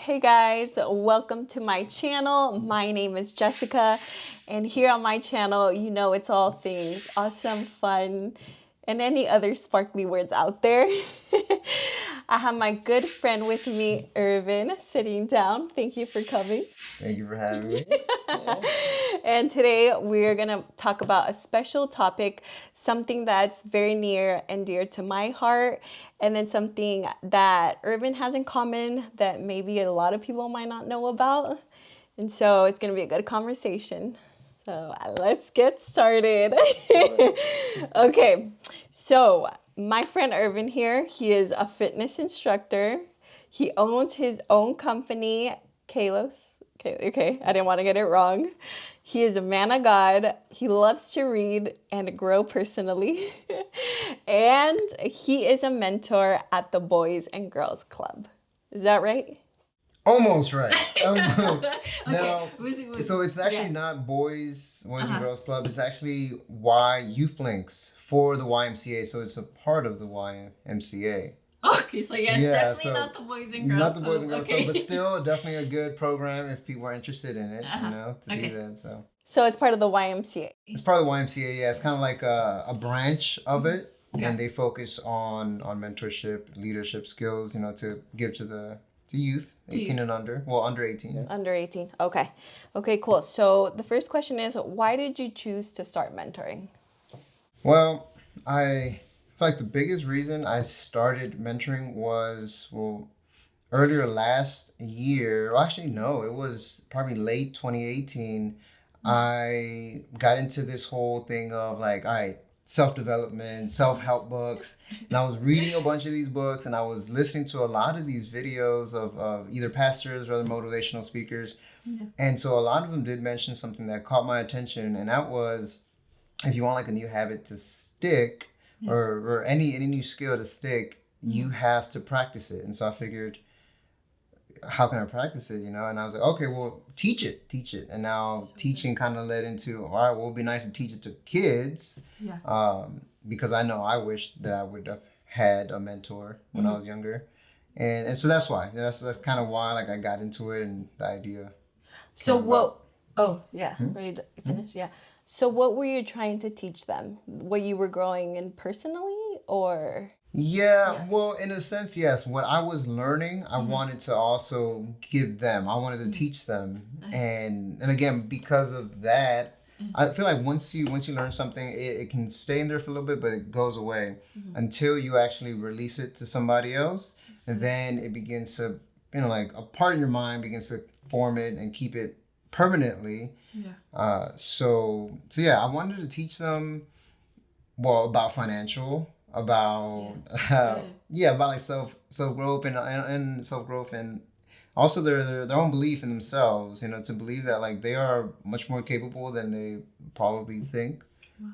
Hey guys, welcome to my channel. My name is Jessica, and here on my channel, you know it's all things awesome, fun, and any other sparkly words out there. I have my good friend with me, Irvin, sitting down. Thank you for coming. Thank you for having me. And today we're going to talk about a special topic, something that's very near and dear to my heart, and then something that Irvin has in common that maybe a lot of people might not know about. And so it's going to be a good conversation. So let's get started. Okay, so my friend Irvin here, he is a fitness instructor. He owns his own company, Kalos. Okay, I didn't want to get it wrong. He is a man of God. He loves to read and grow personally. And he is a mentor at the Boys and Girls Club. Is that right? Almost right. Almost. Okay. Now, so it's actually not Boys and Girls Club. It's actually Y Youth Links for the YMCA. So it's a part of the YMCA. Okay, so yeah, it's definitely not the Boys and Girls Club. Not the Boys and Girls Club, but still definitely a good program if people are interested in it, do that. So it's part of the YMCA. It's part of the YMCA, yeah. It's kind of like a branch of it. Yeah. And they focus on mentorship, leadership skills, to give to the youth, 18 and under. Well, under 18. Yeah. Under 18. Okay. Okay, cool. So the first question is, why did you choose to start mentoring? Well, I feel like the biggest reason I started mentoring was, earlier last year, well, actually, no, it was probably late 2018. I got into this whole thing of like, all right, self-development, self-help books. And I was reading a bunch of these books and I was listening to a lot of these videos of either pastors or other motivational speakers. Yeah. And so a lot of them did mention something that caught my attention. And that was, if you want like a new habit to stick, or any new skill to stick, you have to practice it. And so I figured, how can I practice it, And I was like, okay, well, teach it. And now teaching kind of led into, all right, well, it'd be nice to teach it to kids. Yeah. Because I know I wish that I would have had a mentor when I was younger. And so that's why. That's kind of why like I got into it and the idea. So what, ready to finish? Yeah. So what were you trying to teach them? What you were growing in personally or? Yeah, well, in a sense, yes. What I was learning, I wanted to also give them. I wanted to teach them, and again, because of that, I feel like once you learn something, it can stay in there for a little bit, but it goes away until you actually release it to somebody else, and then it begins to, like a part of your mind begins to form it and keep it permanently. Yeah. So yeah, I wanted to teach them, about financial. About about like self growth and self growth, and also their own belief in themselves, to believe that like they are much more capable than they probably think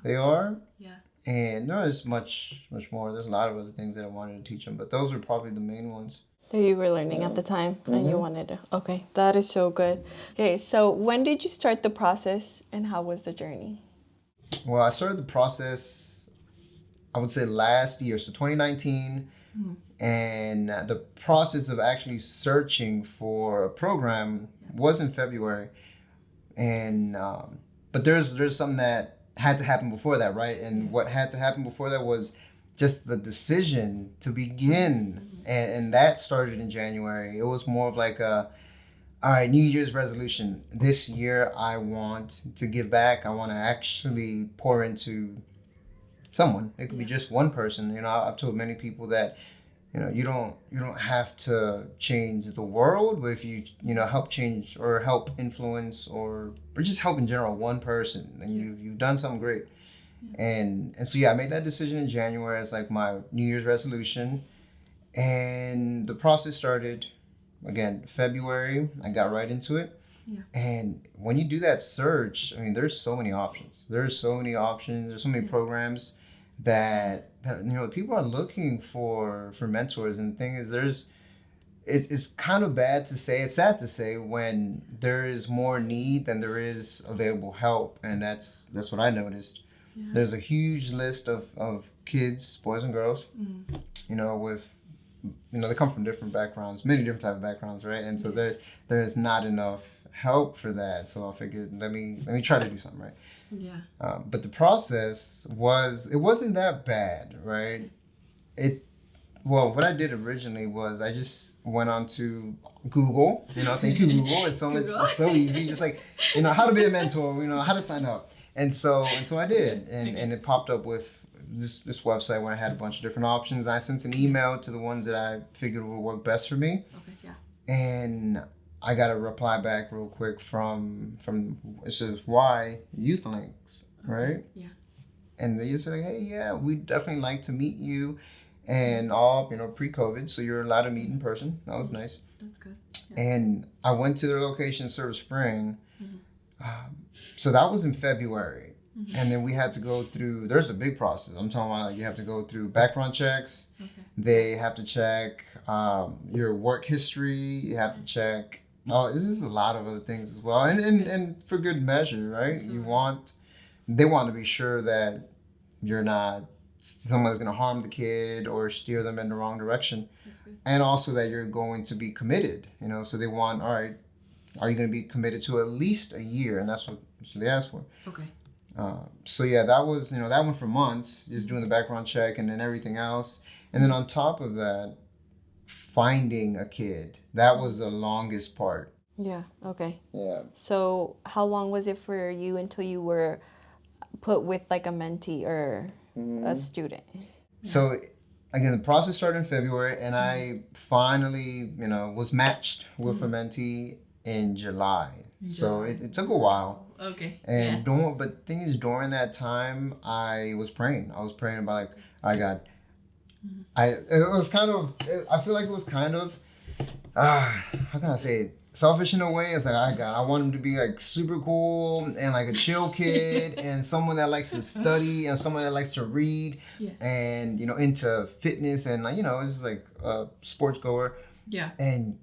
they are. Yeah. And there's much more. There's a lot of other things that I wanted to teach them, but those were probably the main ones that you were learning at the time and you wanted to. Okay, that is so good. Okay, so when did you start the process and how was the journey? Well, I started the process, I would say last year, so 2019, and the process of actually searching for a program was in February, and but there's something that had to happen before that, right? And what had to happen before that was just the decision to begin, and that started in January. It was more of like all right, New Year's resolution. This year, I want to give back. I want to actually pour into someone. It could be just one person. I've told many people that, you don't have to change the world, but if you help change or help influence or just help in general one person, then you've done something great. And so I made that decision in January as like my New Year's resolution, and the process started again February. I got right into it. Yeah. And when you do that search, I mean, there's so many options. There's so many programs that people are looking for mentors. And the thing is, it's kind of bad to say, it's sad to say, when there is more need than there is available help. And that's what I noticed. Yeah. There's a huge list of kids, boys and girls, with they come from different backgrounds, many different type of backgrounds, right? And so there's not enough help for that. So I figured let me try to do something, right? Yeah. But the process wasn't that bad, right? What I did originally was I just went on to Google. Thank you, Google. It's so much, it's so easy. Just like, how to be a mentor, how to sign up. And so I did. And it popped up with this website where I had a bunch of different options. I sent an email to the ones that I figured would work best for me. Okay, yeah. And I got a reply back real quick from it says why Youth Links, right? Yeah. And they just say, hey, yeah, we'd definitely like to meet you. And all, pre-COVID, so you're allowed to meet in person. That was nice. That's good. Yeah. And I went to their location, Silver Spring. So that was in February. And then we had to go through, there's a big process. I'm talking about you have to go through background checks. Okay. They have to check your work history. You have to check, this is a lot of other things as well. And for good measure, right? Absolutely. They want to be sure that you're not someone's going to harm the kid or steer them in the wrong direction. And also that you're going to be committed, so they want, all right, are you going to be committed to at least a year? And that's what they asked for. Okay. So yeah, that was, that went for months, just doing the background check and then everything else. And then on top of that, finding a kid, that was the longest part. Yeah. Okay. Yeah. So how long was it for you until you were put with like a mentee or a student? So again, the process started in February, and I finally, was matched with a mentee in July. So it took a while. Okay. And but the thing is, during that time, I was praying. I was praying about it was kind of, I feel like it was kind of, how can I say it? Selfish in a way. It's like, I want him to be like super cool and like a chill kid and someone that likes to study and someone that likes to read and into fitness and like it's just like a sports goer. Yeah. And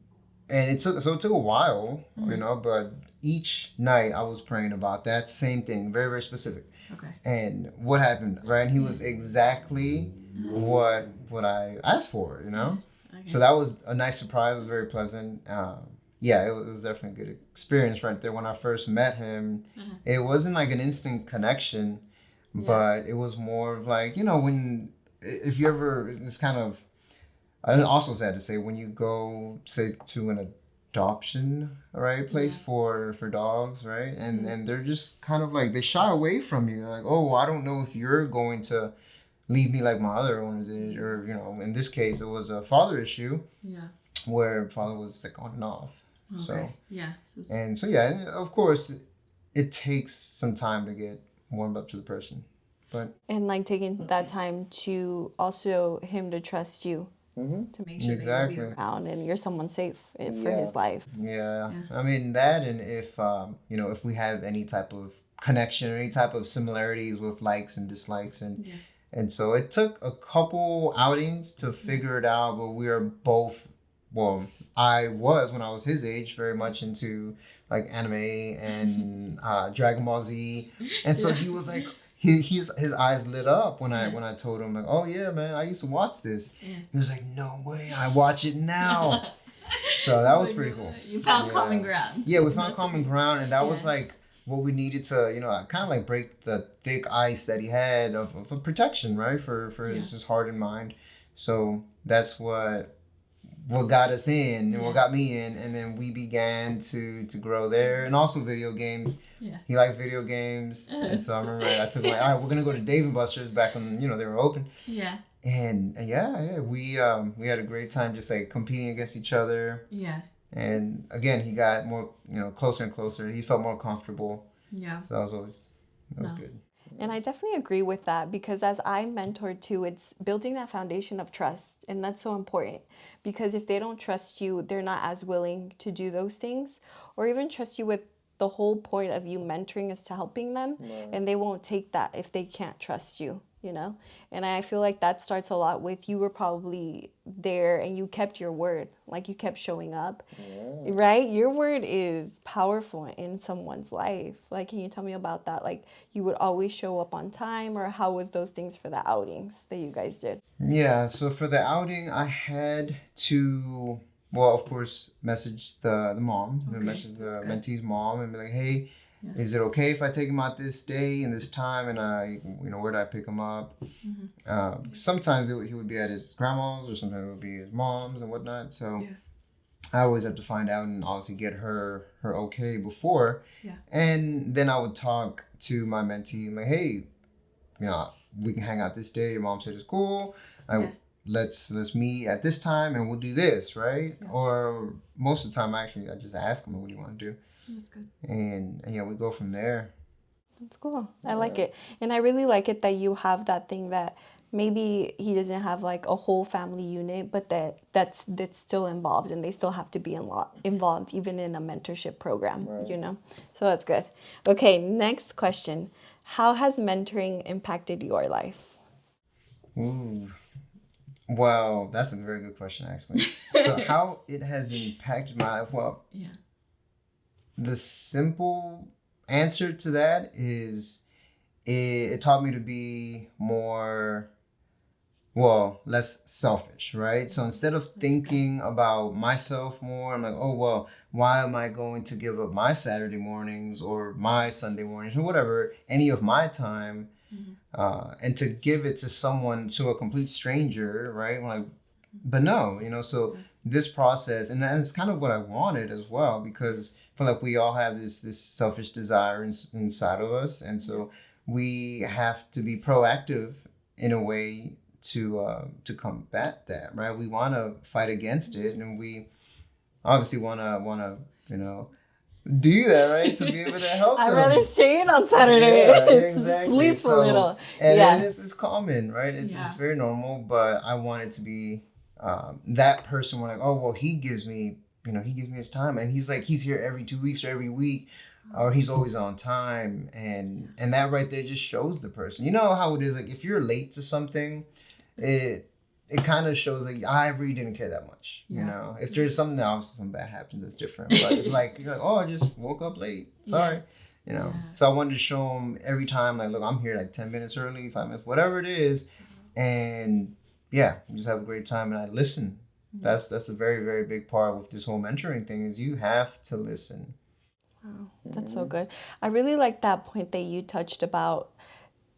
it took a while, but each night I was praying about that same thing, very, very specific. Okay. And what happened, right? And he was exactly what I asked for, Okay. So that was a nice surprise. It was very pleasant. Yeah, it was definitely a good experience right there. When I first met him, it wasn't like an instant connection, but it was more of like, if you ever, it's kind of, I also sad to say, when you go, say, to an adoption, right, place for dogs, right, and they're just kind of like, they shy away from you. Like, oh, I don't know if you're going to leave me like my other owners did, or, in this case, it was a father issue. Yeah. Where father was like on and off. Okay. So yeah. Of course, it takes some time to get warmed up to the person, and like taking that time to also him to trust you, to make sure that you'll be around and you're someone safe for his life. Yeah. I mean that, and if if we have any type of connection or any type of similarities with likes and dislikes, and so it took a couple outings to figure it out, but we are both. Well, I was, when I was his age, very much into like anime and Dragon Ball Z, and so he was like, his eyes lit up when I told him like, oh yeah, man, I used to watch this. He was like, no way, I watch it now. So that was pretty cool. You found common ground. Yeah, we found common ground, and that was like what we needed to, kind of like break the thick ice that he had of protection, right, for his heart and mind. So that's what got us in and what got me in, and then we began to grow there, and also video games. Yeah, he likes video games, and so I remember I took him like, all right, we're gonna go to Dave and Buster's back when they were open. Yeah, and we had a great time just like competing against each other. Yeah, and again he got more closer and closer. He felt more comfortable. Yeah, so that was good. And I definitely agree with that, because as I mentored too, it's building that foundation of trust. And that's so important, because if they don't trust you, they're not as willing to do those things or even trust you with the whole point of you mentoring is to helping them, and they won't take that if they can't trust you, you know? And I feel like that starts a lot with you were probably there and you kept your word, like you kept showing up, right? Your word is powerful in someone's life. Like, can you tell me about that? Like, you would always show up on time, or how was those things for the outings that you guys did? Yeah, so for the outing, I had to, well, of course, message the mom, message the mentee's mom, and be like, hey, is it okay if I take him out this day and this time, and where do I pick him up? Sometimes he would be at his grandma's, or sometimes it would be his mom's and whatnot. So I always have to find out and obviously get her okay before, and then I would talk to my mentee, like, hey, we can hang out this day. Your mom said it's cool. Let's meet at this time and we'll do this, right? Or most of the time, actually, I just ask them, what do you want to do? That's good. And we go from there. That's cool. I like it. And I really like it that you have that thing that maybe he doesn't have like a whole family unit, but that's still involved, and they still have to be involved even in a mentorship program, you know? So that's good. Okay, next question. How has mentoring impacted your life? Ooh. Well, that's a very good question, actually. So how it has impacted my life? Well, the simple answer to that is it taught me to be more, less selfish, right? So instead of thinking about myself more, I'm like, oh, well, why am I going to give up my Saturday mornings or my Sunday mornings or whatever, any of my time, and to give it to someone, to a complete stranger, right? Like, but no, so this process, and that's kind of what I wanted as well, because I feel like we all have this selfish desire inside of us, and so we have to be proactive in a way to combat that, right? We want to fight against it, and we obviously want to do that, right? To be able to help them. I'd rather stay in on Saturday. Yeah, exactly. Sleep a little. And it's common, right? It's very normal, but I wanted to be that person where, like, oh, well, he gives me his time, and he's here every 2 weeks or every week, or he's always on time, and that right there just shows the person. You know how it is, like, if you're late to something, it kind of shows like I really didn't care that much. If there's something else, something bad happens, that's different. But if, like, you're like, oh, I just woke up late, sorry. So I wanted to show them every time, like, look, I'm here like 10 minutes early, 5 minutes, whatever it is, and we just have a great time, and I listen. That's a very, very big part with this whole mentoring thing, is you have to listen. Wow, that's so good. I really like that point that you touched about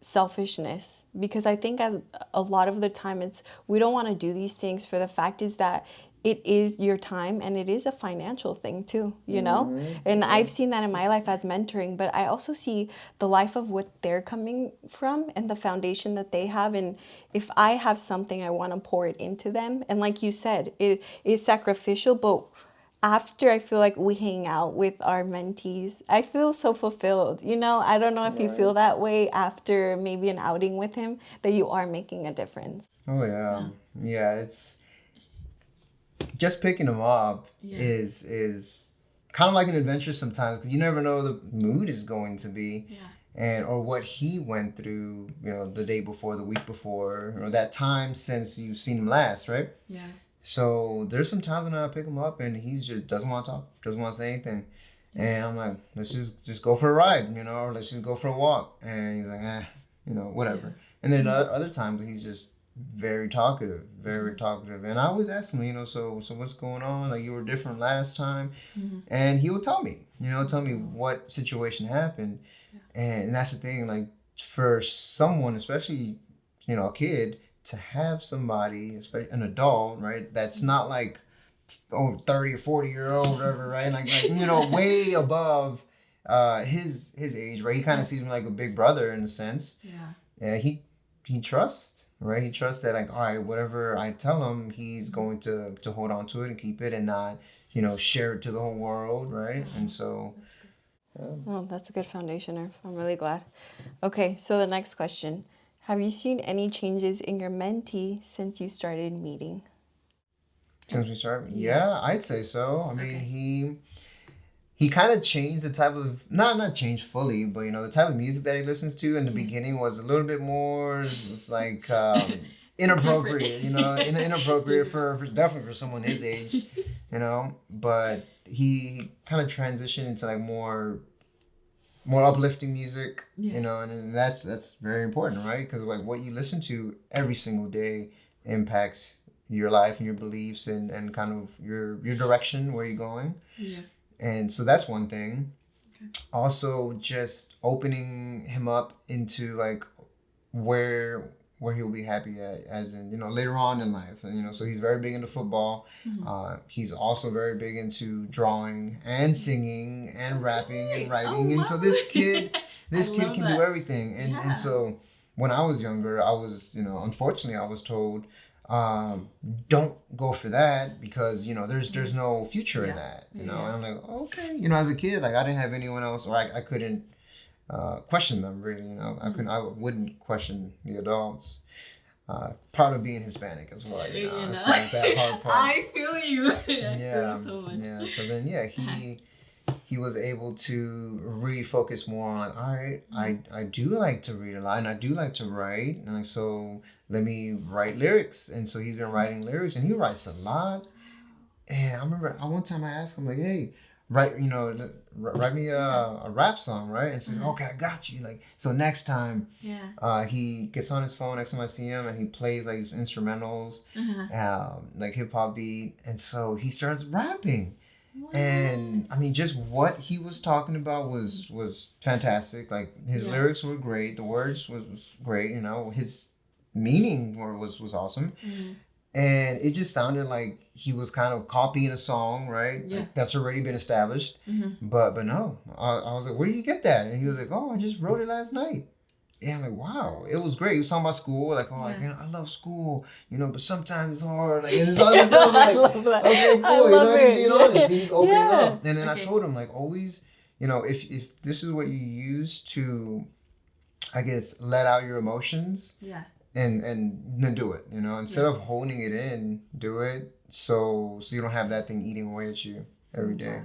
selfishness, because I think as a lot of the time we don't want to do these things, for the fact is that it is your time, and it is a financial thing too, and I've seen that in my life as mentoring, but I also see the life of what they're coming from and the foundation that they have, and if I have something, I want to pour it into them, and like you said, it is sacrificial, but after I feel like we hang out with our mentees, I feel so fulfilled. I don't know if you feel that way after maybe an outing with him, that you are making a difference. Oh, yeah. Yeah, it's just picking him up is kind of like an adventure sometimes, because you never know the mood is going to be. Or what he went through, the day before, the week before, or that time since you've seen him last, right? So there's some times when I pick him up and he's just doesn't want to talk, doesn't want to say anything. And I'm like, let's just go for a ride, or let's just go for a walk. And he's like, whatever. And then other times he's just very talkative. And I always ask him, so what's going on? Like, you were different last time. And he would tell me, tell me what situation happened. And that's the thing, like, for someone, especially, a kid, to have somebody, especially an adult, right, that's not like 30 or 40-year-old, whatever, right, like way above his age, right? He kind of sees me like a big brother in a sense. He trusts, right? He trusts that, like, all right, whatever I tell him, he's going to hold on to it and keep it, and not share it to the whole world, right? And so oh, that's a good foundation, Irv. I'm really glad. Okay, so the next question. Have you seen any changes in your mentee since you started meeting? Since we started? Yeah, I'd say so. I mean, he kind of changed the type of not changed fully, but the type of music that he listens to in the beginning was a little bit more it's like inappropriate, inappropriate for definitely for someone his age, but he kind of transitioned into like more uplifting music, and that's very important, right? Because like what you listen to every single day impacts your life and your beliefs and kind of your direction, where you're going. Yeah. And so that's one thing. Okay. Also, just opening him up into like where he'll be happy at, as in later on in life. And so he's very big into football. He's also very big into drawing and singing and rapping and writing. And so this kid can do everything. And so when I was younger, I was unfortunately I was told, don't go for that because there's no future in that, and I'm like, okay, as a kid, like I didn't have anyone else, or I couldn't question them really, I wouldn't question the adults. Part of being Hispanic as well, it's like that hard part. I feel you. Yeah, so much. Yeah. So then, he was able to really focus more on, all right, I do like to read a lot, and I do like to write, and like, so let me write lyrics. And so he's been writing lyrics, and he writes a lot. And I remember one time I asked him, like, hey, write me a rap song, right? And so okay, I got you. Like, so next time, he gets on his phone next time I see him, and he plays like his instrumentals, like hip hop beat, and so he starts rapping. Wow. And I mean, just what he was talking about was fantastic. Like his lyrics were great, the words was great. His meaning was awesome. And it just sounded like he was kind of copying a song, right? Yeah. Like, that's already been established. But no, I was like, where did you get that? And he was like, oh, I just wrote it last night. And I'm like, wow, it was great. He was talking about school, like, oh, like, I love school, but sometimes it's hard. Like, and it's all this stuff. Like, okay, cool. He's being honest. He's opening up. And then I told him, like, always, if this is what you use to, I guess, let out your emotions. Yeah. And then do it, instead of holding it in, do it so you don't have that thing eating away at you every day.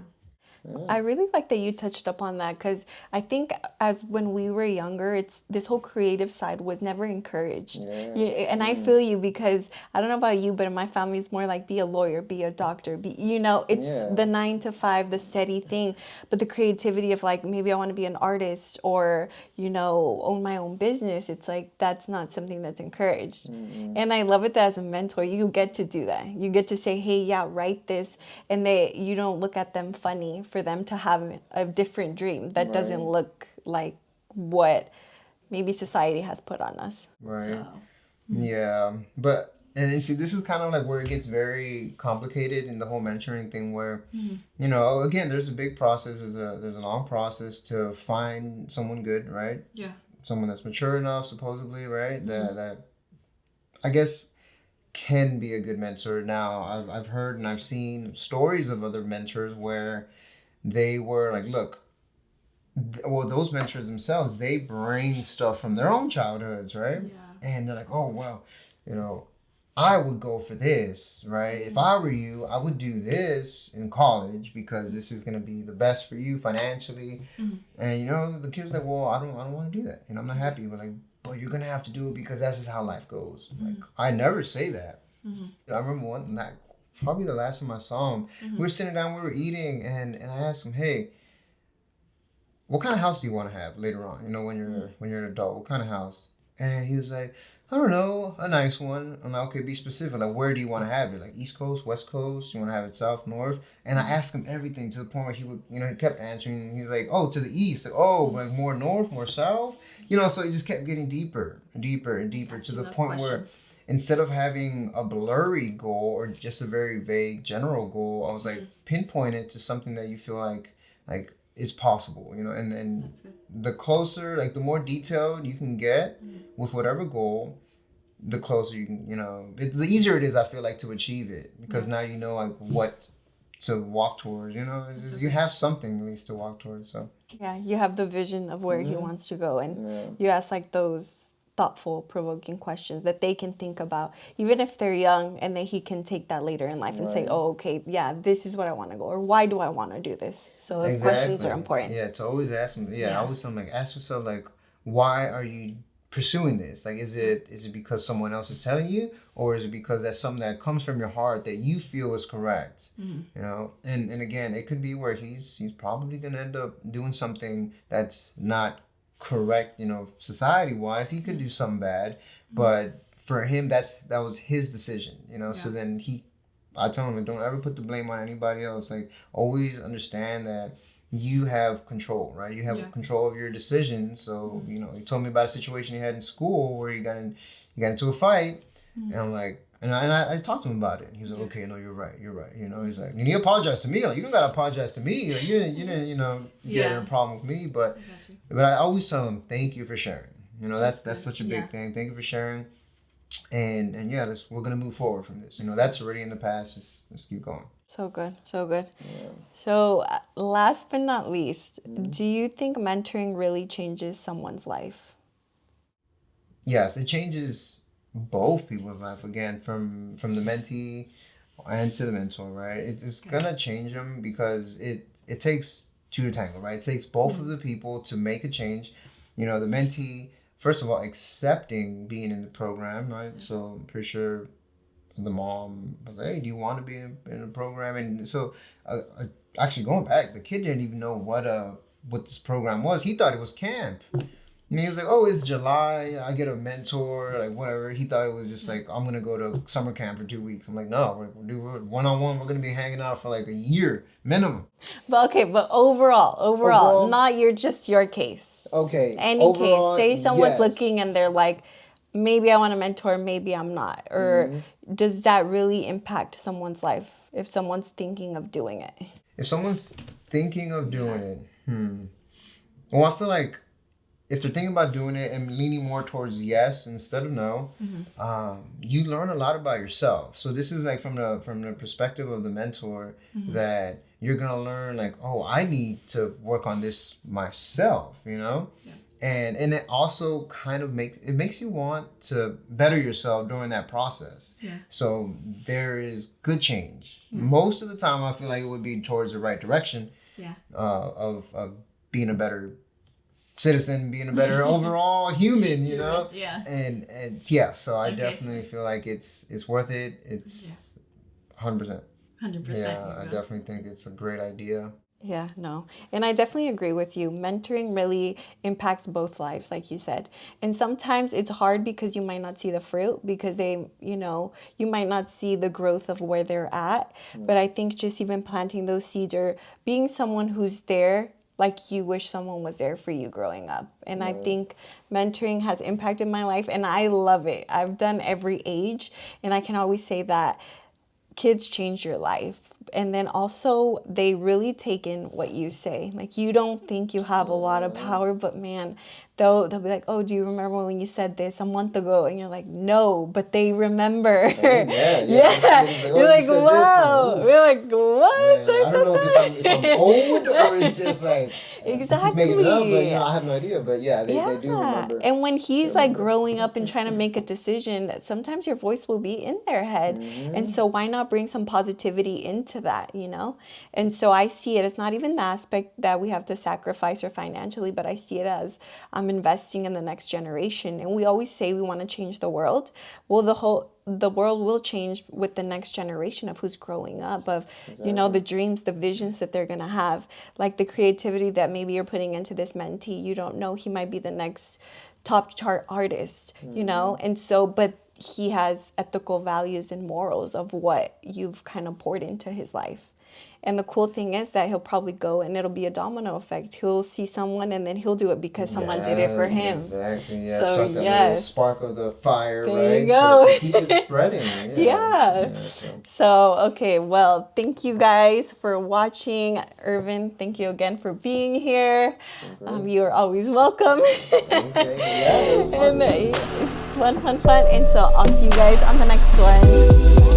I really like that you touched upon that, because I think as when we were younger, it's this whole creative side was never encouraged. And I feel you, because I don't know about you, but in my family it's more like be a lawyer, be a doctor, it's the 9 to 5, the steady thing. But the creativity of like, maybe I want to be an artist or, own my own business, it's like that's not something that's encouraged. And I love it that as a mentor, you get to do that. You get to say, hey, write this, and you don't look at them funny for them to have a different dream that doesn't look like what maybe society has put on us. Right. So. Yeah. But, and see, this is kind of like where it gets very complicated in the whole mentoring thing, where, again, there's a big process. There's a long process to find someone good, right? Yeah. Someone that's mature enough, supposedly, right? That I guess can be a good mentor. Now, I've heard and I've seen stories of other mentors where they were like, look, those mentors themselves, they bring stuff from their own childhoods, right? Yeah. And they're like, oh, well, I would go for this, right? If I were you, I would do this in college because this is going to be the best for you financially. And, the kid's like, well, I don't want to do that. I'm not happy. But you're going to have to do it because that's just how life goes. Like, I never say that. I remember probably the last time I saw him, we were sitting down, we were eating, and I asked him, hey, what kind of house do you want to have later on? When you're an adult, what kind of house? And he was like, I don't know, a nice one. I'm like, okay, be specific. Like, where do you want to have it? Like, East Coast, West Coast? You want to have it south, north? And I asked him everything to the point where he would, he kept answering. He's like, oh, to the east. Like, oh, like more north, more south? So he just kept getting deeper and deeper and deeper to the point where instead of having a blurry goal or just a very vague general goal, I was like, pinpoint it to something that you feel like is possible, and the closer, like the more detailed you can get with whatever goal, the closer you can, the easier it is, I feel like, to achieve it, because now you know like what to walk towards, you have something at least to walk towards. So you have the vision of where he wants to go, and you ask like those thoughtful, provoking questions that they can think about, even if they're young, and then he can take that later in life and say, oh, okay, yeah, this is what I want to go, or why do I want to do this? So those questions are important. Yeah, to always ask them. Yeah, I always tell them, like, ask yourself, like, why are you pursuing this? Like, is it because someone else is telling you, or is it because that's something that comes from your heart that you feel is correct? You know, and again, it could be where he's probably gonna end up doing something that's not correct, you know, society wise. He could do something bad, but for him, that was his decision, you know. So then I tell him, don't ever put the blame on anybody else. Like, always understand that you have control, right? You have control of your decisions. So, you know, he told me about a situation he had in school where he got into a fight, and I'm like, and I talked to him about it. And he was like, okay, no, you're right. You know, he's like, and he apologized to me. Like, you don't gotta apologize to me. Like, you didn't, you know, get in a problem with me. But I always tell him, thank you for sharing. You know, that's such a big thing. Thank you for sharing. And yeah, we're gonna move forward from this. You know, that's already in the past. Let's keep going. So good, so good. Yeah. So last but not least, do you think mentoring really changes someone's life? Yes, it changes both people's life, again, from the mentee and to the mentor, right? It's gonna change them because it takes two to tango, right? It takes both of the people to make a change. You know, the mentee, first of all, accepting being in the program, right? So I'm pretty sure the mom was like, hey, do you want to be in a program? And so actually going back, the kid didn't even know what this program was. He thought it was camp. And he was like, oh, it's July, I get a mentor, like whatever. He thought it was just like, I'm going to go to summer camp for 2 weeks. I'm like, no, we're one-on-one. We're going to be hanging out for like a year minimum. But overall, not just your case. Okay. Any overall, case. Say someone's looking and they're like, maybe I want a mentor, maybe I'm not. Or does that really impact someone's life if someone's thinking of doing it? If someone's thinking of doing it, well, I feel like if they're thinking about doing it and leaning more towards yes instead of no, you learn a lot about yourself. So this is like from the perspective of the mentor, that you're gonna learn like, oh, I need to work on this myself, you know? Yeah. And it also kind of makes you want to better yourself during that process. Yeah. So there is good change. Most of the time I feel like it would be towards the right direction. Yeah. Of being a better citizen, being a better overall human, you know? Yeah. And yeah, so I definitely feel like it's worth it. It's 100%. 100%. Yeah, I definitely think it's a great idea. Yeah, no. And I definitely agree with you. Mentoring really impacts both lives, like you said. And sometimes it's hard because you might not see the fruit, because you might not see the growth of where they're at. But I think just even planting those seeds or being someone who's there like you wish someone was there for you growing up. And I think mentoring has impacted my life, and I love it. I've done every age, and I can always say that kids change your life. And then also they really take in what you say. Like, you don't think you have a lot of power, but man, they'll be like, oh, do you remember when you said this a month ago? And you're like, no, but they remember. Yeah. You're like, wow. We're like, what? Yeah, I don't know if I'm old or it's just like exactly. He's making it up, but I have no idea. But yeah, they do remember. And when he's like growing up and trying to make a decision, sometimes your voice will be in their head. And so why not bring some positivity into that, you know? And so I see it as not even the aspect that we have to sacrifice or financially, but I see it as I'm investing in the next generation. And we always say we want to change the world. Well, the world will change with the next generation of who's growing up, of the dreams, the visions that they're gonna have, like the creativity that maybe you're putting into this mentee. You don't know, he might be the next top chart artist, you know? And so, but he has ethical values and morals of what you've kind of poured into his life. And the cool thing is that he'll probably go and it'll be a domino effect. He'll see someone and then he'll do it because someone did it for him. Exactly. Yeah. So that little spark of the fire, there right? You go. To keep it spreading. Yeah. So, okay. Well, thank you guys for watching. Irvin, thank you again for being here. You are always welcome. Yeah, it was fun. And it's fun. And so I'll see you guys on the next one.